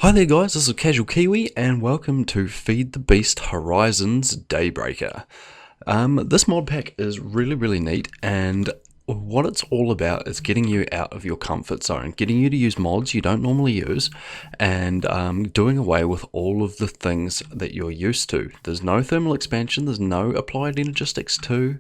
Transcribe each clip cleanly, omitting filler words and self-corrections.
Hi there guys, this is Casual Kiwi and welcome to Feed the Beast Horizons Daybreaker. This mod pack is really neat, and what it's all about is getting you out of your comfort zone, getting you to use mods you don't normally use, and doing away with all of the things that you're used to. There's no thermal expansion, there's no applied energistics 2,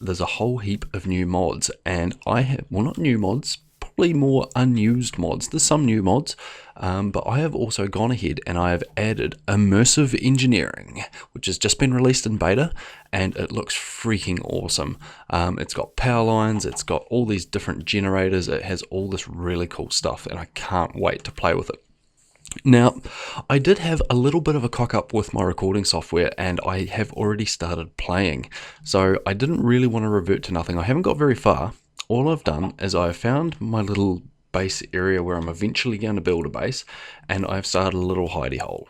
there's a whole heap of new mods, and I have, well, not new mods, probably more unused mods. There's some new mods, but I have also gone ahead and I have added Immersive Engineering, which has just been released in beta, and it looks freaking awesome. It's got power lines, it's got all these different generators, it has all this really cool stuff, and I can't wait to play with it. Now, I did have a little bit of a cock up with my recording software, and I have already started playing, so I didn't really want to revert to nothing. I haven't got very far. All I've done is I've found my little base area where I'm eventually going to build a base, and I've started a little hidey hole.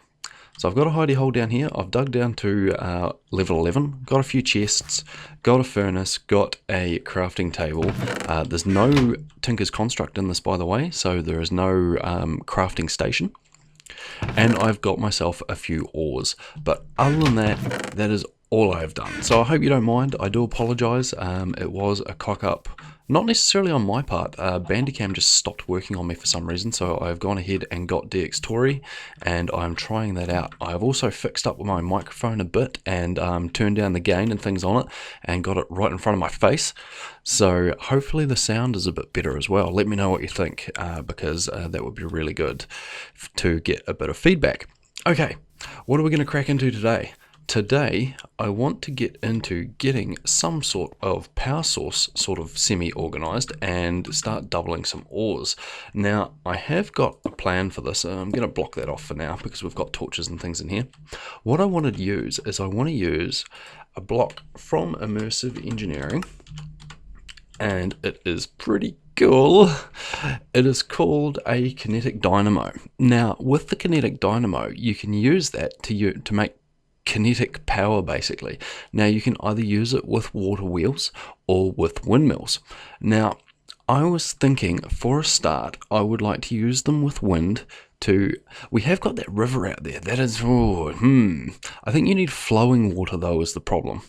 So I've got a hidey hole down here. I've dug down to level 11, got a few chests, got a furnace, got a crafting table. There's no Tinker's Construct in this, by the way, so there is no crafting station. And I've got myself a few ores, but other than that, that is all I have done. So I hope you don't mind. I do apologise. It was a cock up. Not necessarily on my part. Bandicam just stopped working on me for some reason, so I've gone ahead and got DX Tori, and I'm trying that out. I've also fixed up my microphone a bit and turned down the gain and things on it, and got it right in front of my face. So hopefully the sound is a bit better as well. Let me know what you think, because that would be really good to get a bit of feedback. Okay, what are we going to crack into today? Today, I want to get into getting some sort of power source sort of semi-organized and start doubling some ores. Now, I have got a plan for this. I'm going to block that off for now because we've got torches and things in here. What I want to use is I want to use a block from Immersive Engineering, and it is pretty cool. It is called a kinetic dynamo. Now, with the kinetic dynamo, you can use that to make kinetic power, basically. Now you can either use it with water wheels or with windmills. Now I was thinking, for a start, I would like to use them with wind. We have got that river out there, that is, I think you need flowing water though is the problem.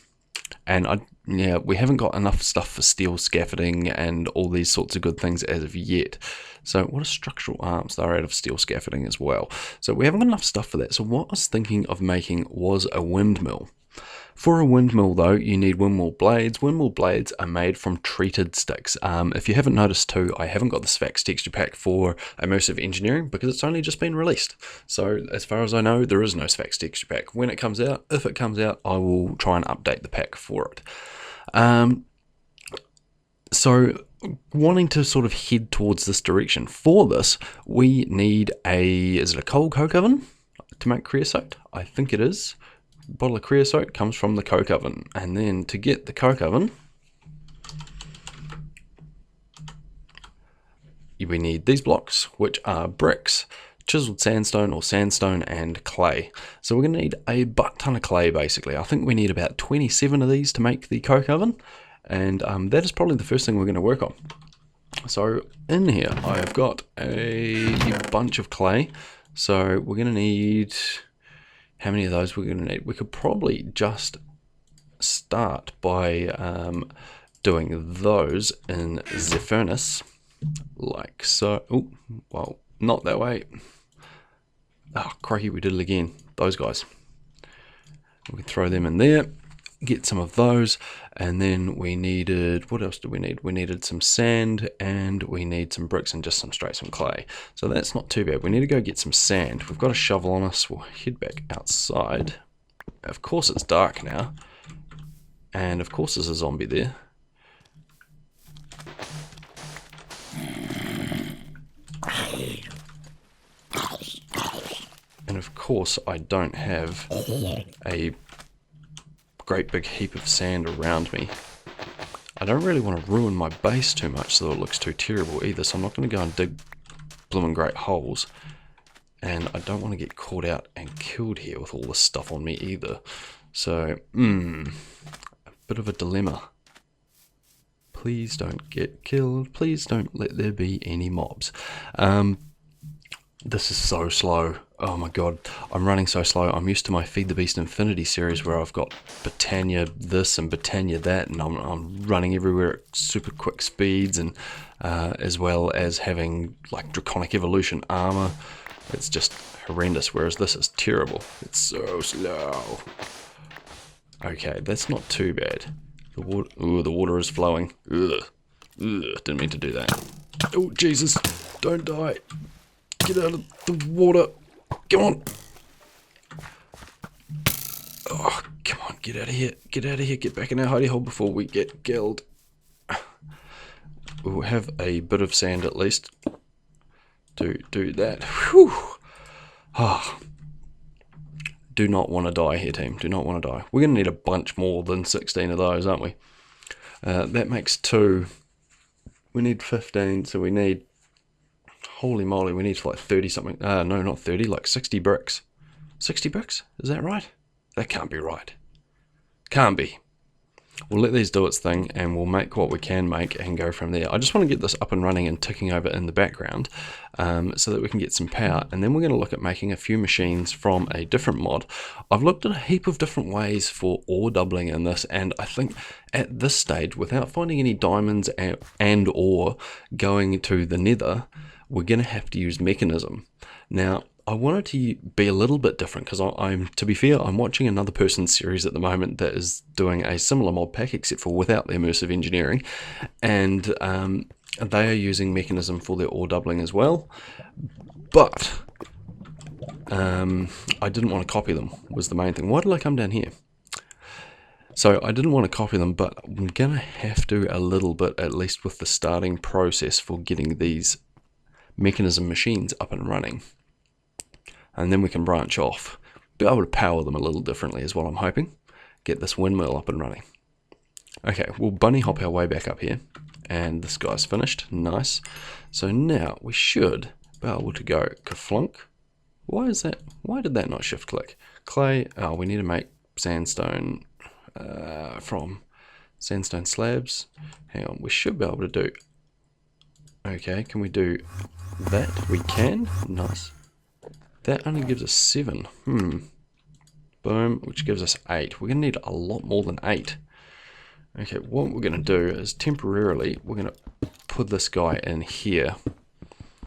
And we haven't got enough stuff for steel scaffolding and all these sorts of good things as of yet. So what are structural arms? They're out of steel scaffolding as well. So we haven't got enough stuff for that. So what I was thinking of making was a windmill. For a windmill though, you need windmill blades. Windmill blades are made from treated sticks. If you haven't noticed too, I haven't got the Sphax texture pack for Immersive Engineering because it's only just been released. So as far as I know, there is no Sphax texture pack. When it comes out, if it comes out, I will try and update the pack for it. So wanting to sort of head towards this direction, for this, we need is it a coke oven to make creosote? I think it is. Bottle of creosote comes from the coke oven, and then to get the coke oven we need these blocks, which are bricks, chiseled sandstone or sandstone, and clay. So we're going to need a butt ton of clay basically. I think we need about 27 of these to make the coke oven, and that is probably the first thing we're going to work on. So in here I have got a bunch of clay, so we're going to need, how many of those we're going to need? We could probably just start by doing those in the furnace, like so. Oh, well, not that way. Oh, crikey, we did it again. Those guys. We can throw them in there, get some of those, and then we needed, what else do we need? We needed some sand, and we need some bricks and just some clay. So that's not too bad. We need to go get some sand. We've got a shovel on us. We'll head back outside. Of course it's dark now, and of course there's a zombie there. And of course I don't have a great big heap of sand around me. I don't really want to ruin my base too much so it looks too terrible either, so I'm not going to go and dig blooming great holes. And I don't want to get caught out and killed here with all this stuff on me either. So, a bit of a dilemma. Please don't get killed. Please don't let there be any mobs. This is so slow. Oh my god, I'm running so slow. I'm used to my Feed the Beast Infinity series where I've got Britannia this and Britannia that, and I'm running everywhere at super quick speeds, and as well as having like Draconic Evolution armor. It's just horrendous, whereas this is terrible. It's so slow. Okay, that's not too bad. The water, ooh, the water is flowing. Ugh. Ugh, didn't mean to do that. Oh, Jesus, don't die. Get out of the water. Come on. Oh, come on, get out of here. Get out of here. Get back in our hidey hole before we get killed. We'll have a bit of sand at least. Do that. Whew. Ah. Do not want to die here, team. Do not want to die. We're going to need a bunch more than 16 of those, aren't we? That makes 2. We need 15, so we need... Holy moly, we need like 30 something. No, not 30, like 60 bricks. 60 bricks? Is that right? That can't be right. Can't be. We'll let these do its thing, and we'll make what we can make and go from there. I just want to get this up and running and ticking over in the background so that we can get some power, and then we're going to look at making a few machines from a different mod. I've looked at a heap of different ways for ore doubling in this, and I think at this stage, without finding any diamonds and ore going to the nether, we're going to have to use Mekanism. Now, I wanted to be a little bit different because to be fair, I'm watching another person's series at the moment that is doing a similar mod pack except for without the Immersive Engineering, and they are using Mekanism for their ore doubling as well. But I didn't want to copy them, was the main thing. Why did I come down here? So I didn't want to copy them, but I'm going to have to a little bit, at least with the starting process for getting these Mekanism machines up and running. And then we can branch off. Be able to power them a little differently is what I'm hoping. Get this windmill up and running. Okay, we'll bunny hop our way back up here. And this guy's finished. Nice. So now we should be able to go kerflunk. Why is that? Why did that not shift click? Clay. Oh, we need to make sandstone from sandstone slabs. Hang on, we should be able to do... Okay, can we do that? We can. Nice. That only gives us 7. Boom, which gives us 8. We're going to need a lot more than 8. Okay, what we're going to do is temporarily, we're going to put this guy in here.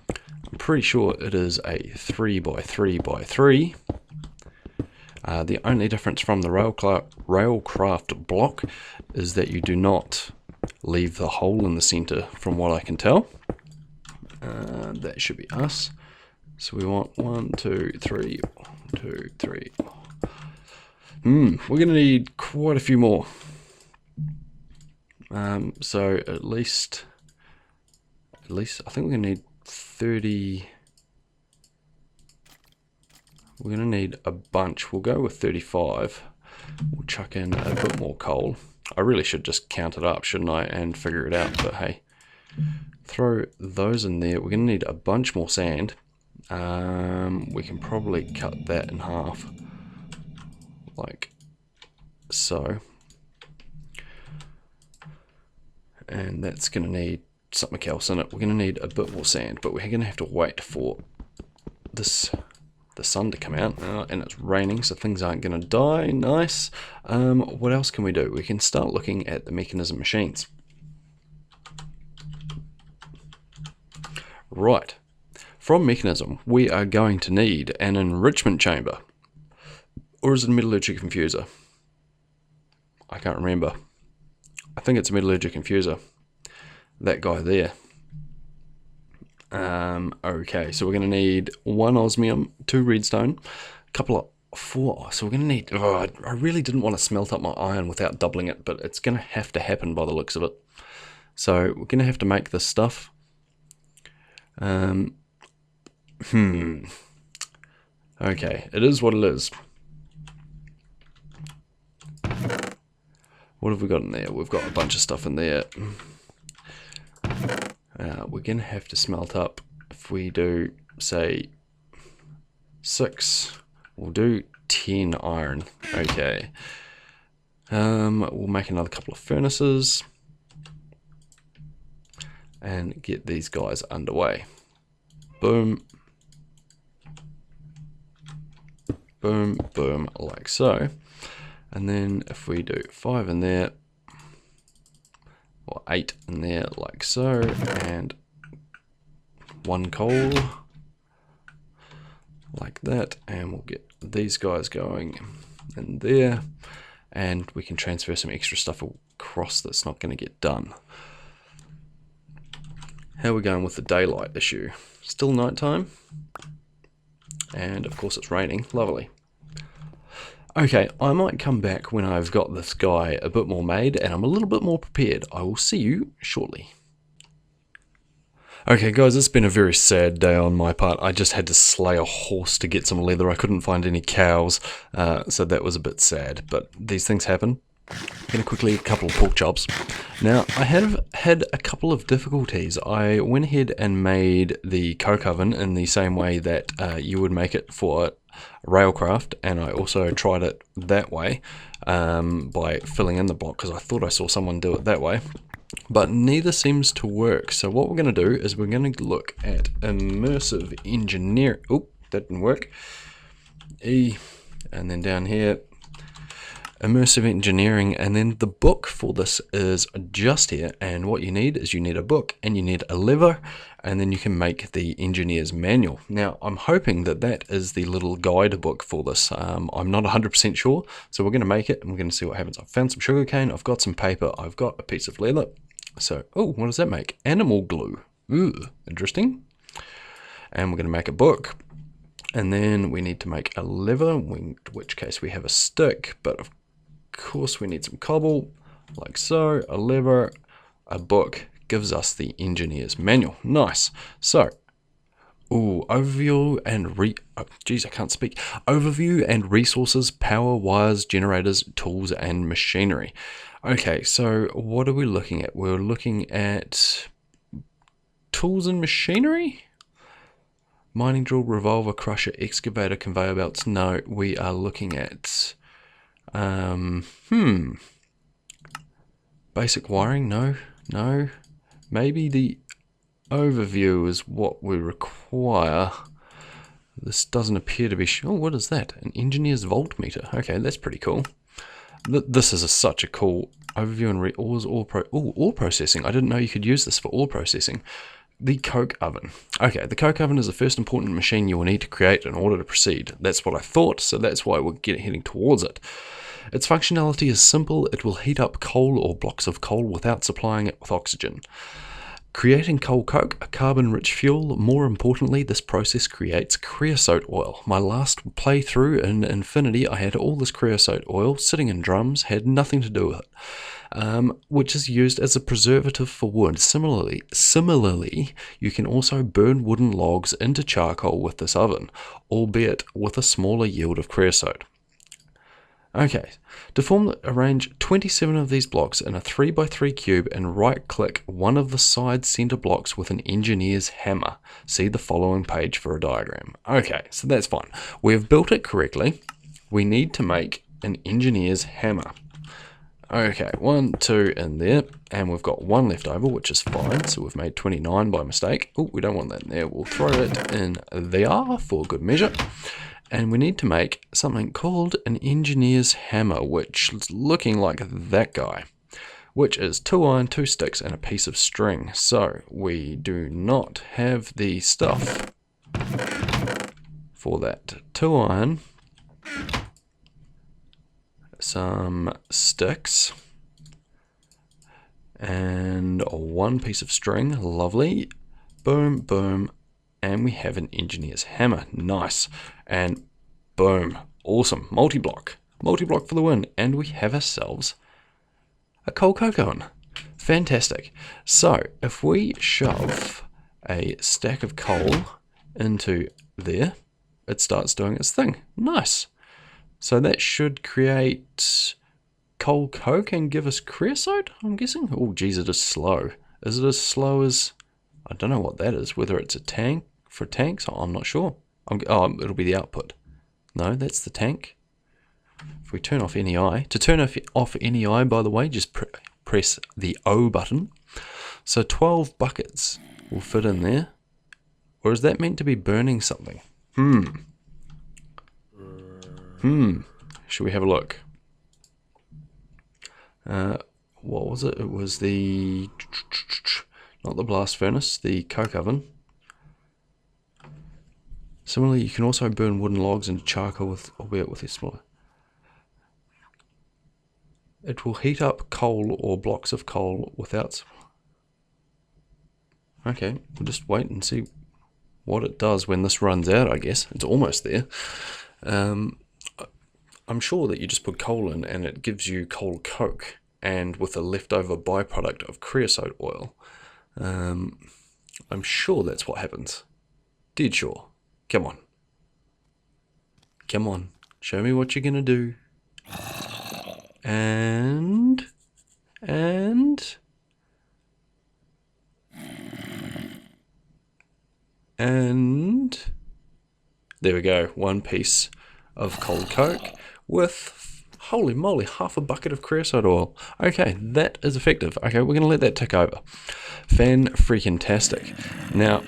I'm pretty sure it is a 3x3x3. The only difference from the railcraft block is that you do not leave the hole in the center, from what I can tell. That should be us. So we want 1, 2, 3, 1, 2, 3. We're going to need quite a few more. So at least I think we're going to need 30. We're going to need a bunch. We'll go with 35. We'll chuck in a bit more coal. I really should just count it up, shouldn't I, and figure it out. But hey, throw those in there. We're going to need a bunch more sand. We can probably cut that in half, like so. And that's going to need something else in it. We're going to need a bit more sand, but we're going to have to wait for the sun to come out, and it's raining, so things aren't going to die. Nice. What else can we do? We can start looking at the Mekanism machines. Right. From Mekanism, we are going to need an enrichment chamber. Or is it a metallurgic infuser? I can't remember. I think it's a metallurgic infuser. That guy there. Okay, so we're going to need 1 osmium, 2 redstone, a couple of 4. So we're going to need... Oh, I really didn't want to smelt up my iron without doubling it, but it's going to have to happen by the looks of it. So we're going to have to make this stuff. Okay, it is what it is. What have we got in there? We've got a bunch of stuff in there. We're going to have to smelt up. If we do, say, 6, we'll do 10 iron. Okay. We'll make another couple of furnaces and get these guys underway. Boom. boom, boom, like so. And then if we do 5 in there, or 8 in there, like so, and 1 coal, like that, and we'll get these guys going in there, and we can transfer some extra stuff across that's not going to get done. How are we going with the daylight issue? Still nighttime, and of course it's raining. Lovely. Okay, I might come back when I've got this guy a bit more made and I'm a little bit more prepared. I will see you shortly. Okay guys, it's been a very sad day on my part. I just had to slay a horse to get some leather. I couldn't find any cows, so that was a bit sad, but these things happen. Gonna quickly eat a couple of pork chops. Now, I have had a couple of difficulties. I went ahead and made the coke oven in the same way that you would make it for Railcraft, and I also tried it that way by filling in the block because I thought I saw someone do it that way. But neither seems to work. So what we're going to do is we're going to look at Immersive Engineering. Oh, that didn't work. E, and then down here, Immersive Engineering, and then the book for this is just here, and what you need is you need a book and you need a lever, and then you can make the engineer's manual. Now I'm hoping that that is the little guide book for this. I'm not 100% sure, so we're going to make it and we're going to see what happens. I've found some sugarcane, I've got some paper, I've got a piece of leather. So, oh, what does that make? Animal glue. Ooh, interesting. And we're going to make a book. And then we need to make a lever, in which case we have a stick, but of course we need some cobble, like so. A lever, a book gives us the engineer's manual. Nice. So, ooh, overview and overview and resources, power, wires, generators, tools, and machinery. Okay, so what are we looking at? We're looking at tools and machinery. Mining drill, revolver, crusher, excavator, conveyor belts. No, we are looking at basic wiring. No. Maybe the overview is what we require. This doesn't appear to be sure. Oh, what is that? An engineer's voltmeter. Okay, that's pretty cool. This is such a cool overview and ore processing. I didn't know you could use this for ore processing. The coke oven. Okay, the coke oven is the first important machine you will need to create in order to proceed. That's what I thought, so that's why we're heading towards it. Its functionality is simple. It will heat up coal or blocks of coal without supplying it with oxygen. Creating coal coke, a carbon-rich fuel. More importantly, this process creates creosote oil. My last playthrough in Infinity, I had all this creosote oil sitting in drums, had nothing to do with it, which is used as a preservative for wood. Similarly, you can also burn wooden logs into charcoal with this oven, albeit with a smaller yield of creosote. Okay, arrange 27 of these blocks in a 3x3 cube and right-click one of the side center blocks with an engineer's hammer. See the following page for a diagram. Okay, so that's fine. We've built it correctly. We need to make an engineer's hammer. Okay, 1, 2 in there, and we've got 1 left over, which is fine, so we've made 29 by mistake. Oh, we don't want that in there. We'll throw it in there for good measure. And we need to make something called an engineer's hammer, which is looking like that guy, which is 2 iron, 2 sticks, and a piece of string. So we do not have the stuff for that. 2 iron, some sticks, and 1 piece of string. Lovely. Boom, boom. And we have an engineer's hammer. Nice. And boom. Awesome. Multi-block. Multi-block for the win. And we have ourselves a coal coke oven. Fantastic. So if we shove a stack of coal into there, it starts doing its thing. Nice. So that should create coal coke and give us creosote, I'm guessing. Oh, geez, it is slow. Is it as slow as... I don't know what that is, whether it's a tank for tanks, I'm not sure. Oh, it'll be the output. No, that's the tank. If we turn off NEI, to turn off NEI, by the way, just press the O button. So 12 buckets will fit in there. Or is that meant to be burning something? Should we have a look? What was it? It was the... not the blast furnace, the coke oven. Similarly, you can also burn wooden logs into charcoal with, albeit with a smaller. It will heat up coal or blocks of coal without... Okay, we'll just wait and see what it does when this runs out, I guess. It's almost there. I'm sure that you just put coal in and it gives you coal coke, and with a leftover byproduct of creosote oil. I'm sure that's what happens. Dead sure. Come on. Come on. Show me what you're going to do. And there we go. One piece of cold coke with, holy moly, half a bucket of creosote oil. Okay, that is effective. Okay, we're going to let that tick over. Fan-freaking-tastic. Now,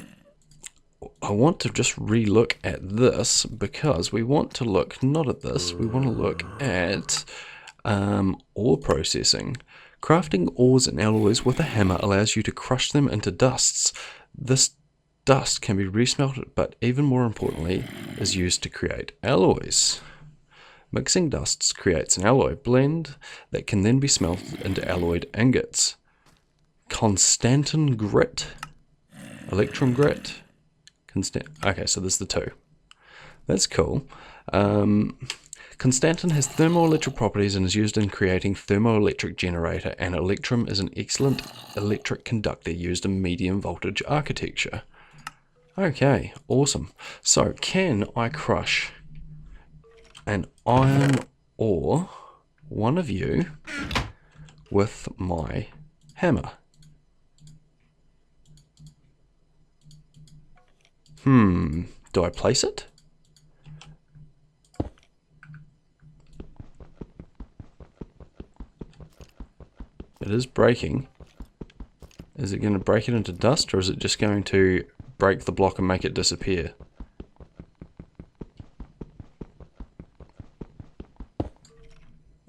I want to just re-look at this because we want to look not at this, we want to look at ore processing. Crafting ores and alloys with a hammer allows you to crush them into dusts. This dust can be resmelted, but even more importantly, is used to create alloys. Mixing dusts creates an alloy blend that can then be smelted into alloyed ingots. Constantan grit, electrum grit. Okay, so there's the two. That's cool. Constantan has thermoelectric properties and is used in creating thermoelectric generator, and electrum is an excellent electric conductor used in medium voltage architecture. Okay, awesome. So, can I crush an iron ore, one of you, with my hammer? Do I place it? It is breaking. Is it going to break it into dust, or is it just going to break the block and make it disappear?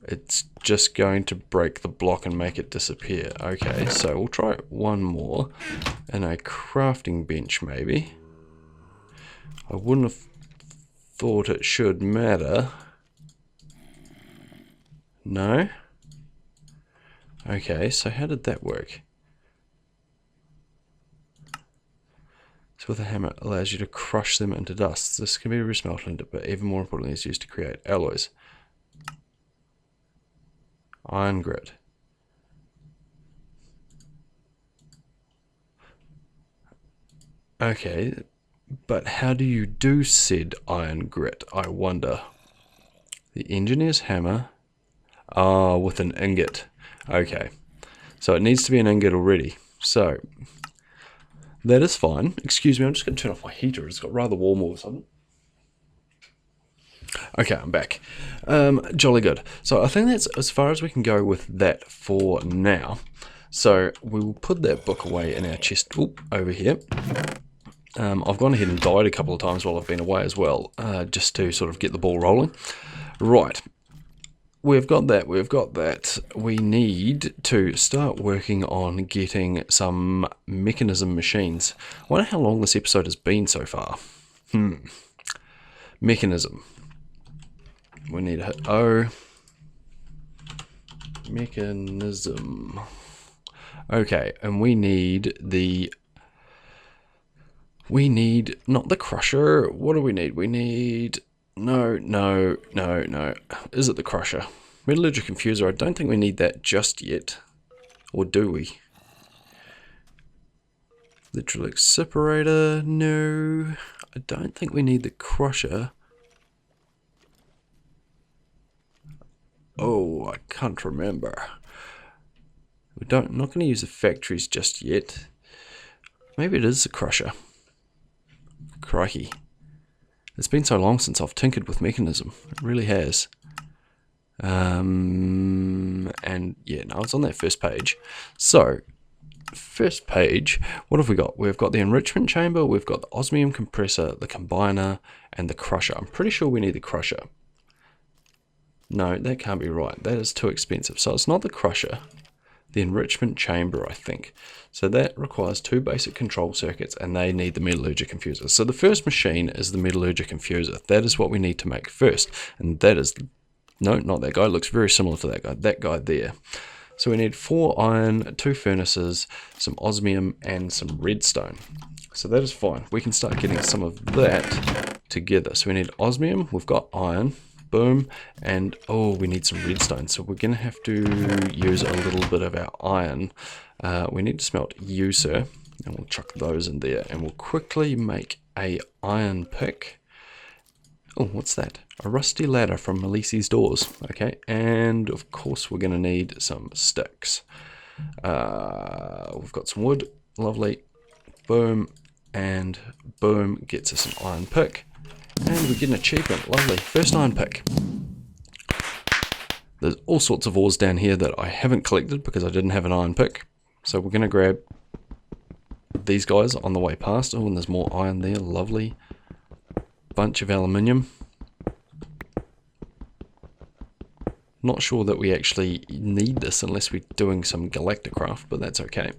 It's just going to break the block and make it disappear. Okay, so we'll try one more. And a crafting bench, maybe. I wouldn't have thought it should matter. No? Okay, so how did that work? So with a hammer, it allows you to crush them into dust. This can be resmelted, but even more importantly, it's used to create alloys. Iron grit. Okay, but how do you do said iron grit, I wonder? The engineer's hammer. Ah, with an ingot. Okay, so it needs to be an ingot already. So, that is fine. Excuse me, I'm just going to turn off my heater. It's got rather warm all of a sudden. Okay, I'm back. Jolly good. So I think that's as far as we can go with that for now. So we will put that book away in our chest over here. I've gone ahead and died a couple of times while I've been away as well, just to sort of get the ball rolling. Right. We've got that, We need to start working on getting some Mekanism machines. I wonder how long this episode has been so far. Mekanism. We need to hit O. Mekanism. Okay, and we need not the crusher. What do we need? We need... No. Is it the crusher? Metallurgic infuser. I don't think we need that just yet. Or do we? Electrolytic separator. No. I don't think we need the crusher. Oh, I can't remember. Not going to use the factories just yet. Maybe it is the crusher. Crikey. It's been so long since I've tinkered with Mekanism. It really has. And yeah, no, it's on that first page. So, first page, what have we got? We've got the enrichment chamber, we've got the osmium compressor, the combiner, and the crusher. I'm pretty sure we need the crusher. No, that can't be right. That is too expensive. So it's not the crusher, the enrichment chamber, I think. So that requires 2 basic control circuits, and they need the metallurgic infuser. So the first machine is the metallurgic infuser. That is what we need to make first. And that is, no, not that guy. It looks very similar to that guy there. So we need 4 iron, 2 furnaces, some osmium, and some redstone. So that is fine. We can start getting some of that together. So we need osmium, we've got iron, boom, and oh, we need some redstone. So we're going to have to use a little bit of our iron. We need to smelt user, and we'll chuck those in there, and we'll quickly make a iron pick. Oh, what's that? A rusty ladder from Melisse's doors. Okay, and of course we're going to need some sticks. We've got some wood, lovely, boom, and boom, gets us an iron pick. And we get an achievement, lovely, first iron pick. There's all sorts of ores down here that I haven't collected because I didn't have an iron pick. So we're going to grab these guys on the way past. Oh, and there's more iron there, lovely. Bunch of aluminium. Not sure that we actually need this unless we're doing some galacticraft, but that's okay.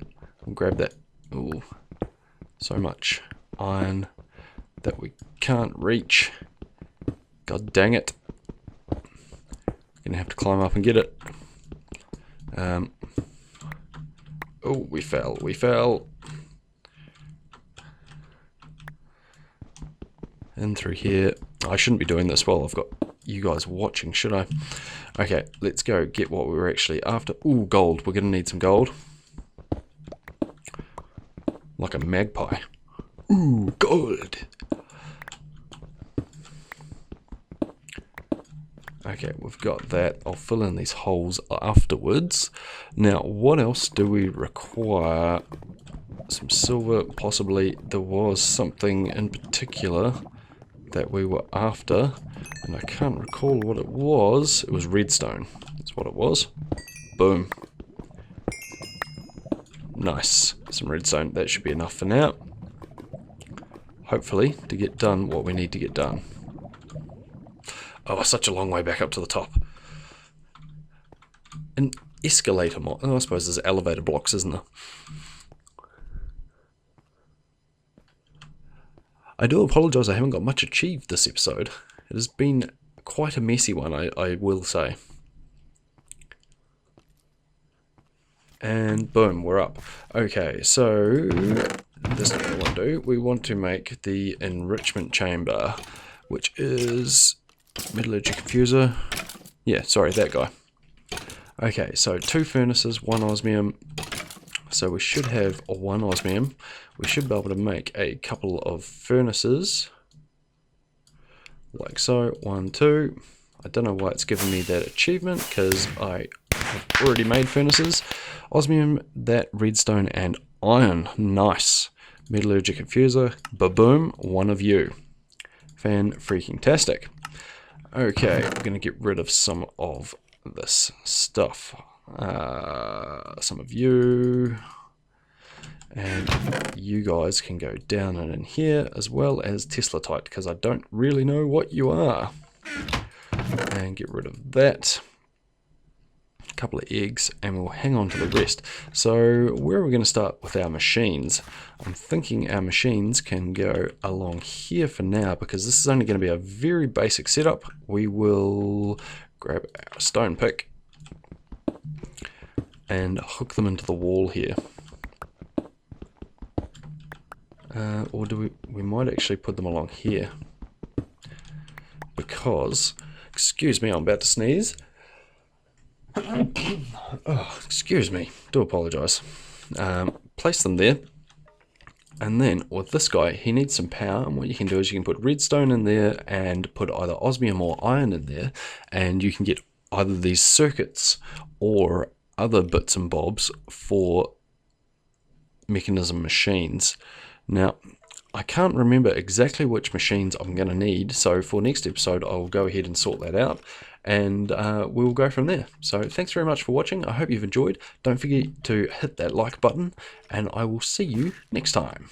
We'll grab that. Ooh, so much iron that we can't reach. God dang it. Gonna have to climb up and get it. Oh, we fell. In through here. I shouldn't be doing this while I've got you guys watching, should I? Okay, let's go get what we were actually after. Ooh, gold. We're gonna need some gold. Like a magpie. Ooh, gold. Okay, we've got that. I'll fill in these holes afterwards. Now, what else do we require? Some silver, possibly. There was something in particular that we were after, and I can't recall what it was. It was redstone. That's what it was. Boom. Nice. Some redstone. That should be enough for now. Hopefully, to get done what we need to get done. Oh, such a long way back up to the top. An escalator mod. Oh, I suppose there's elevator blocks, isn't there? I do apologise, I haven't got much achieved this episode. It has been quite a messy one, I will say. And boom, we're up. Okay, so this is what we want to do. We want to make the enrichment chamber, which is metallurgic infuser. Yeah, sorry, that guy. Okay, so 2 furnaces, 1 osmium. So we should have 1 osmium. We should be able to make a couple of furnaces. Like so, 1, 2. I don't know why it's giving me that achievement, because I have already made furnaces. Osmium, that, redstone, and iron. Nice. Metallurgic infuser. Ba-boom, 1 of you. Fan-freaking-tastic. Okay, we're going to get rid of some of this stuff. Some of you. And you guys can go down and in here, as well as Teslatite, because I don't really know what you are. And get rid of that. A couple of eggs, and we'll hang on to the rest. So where are we going to start with our machines? I'm thinking our machines can go along here for now, because this is only going to be a very basic setup. We will grab our stone pick and hook them into the wall here. Or do we might actually put them along here, because, excuse me, I'm about to sneeze. Oh, excuse me, do apologise. Place them there, and then with this guy, he needs some power, and what you can do is you can put redstone in there and put either osmium or iron in there, and you can get either these circuits or other bits and bobs for Mekanism machines. Now, I can't remember exactly which machines I'm going to need, so for next episode I'll go ahead and sort that out, and we'll go from there. So thanks very much for watching. I hope you've enjoyed. Don't forget to hit that like button, and I will see you next time.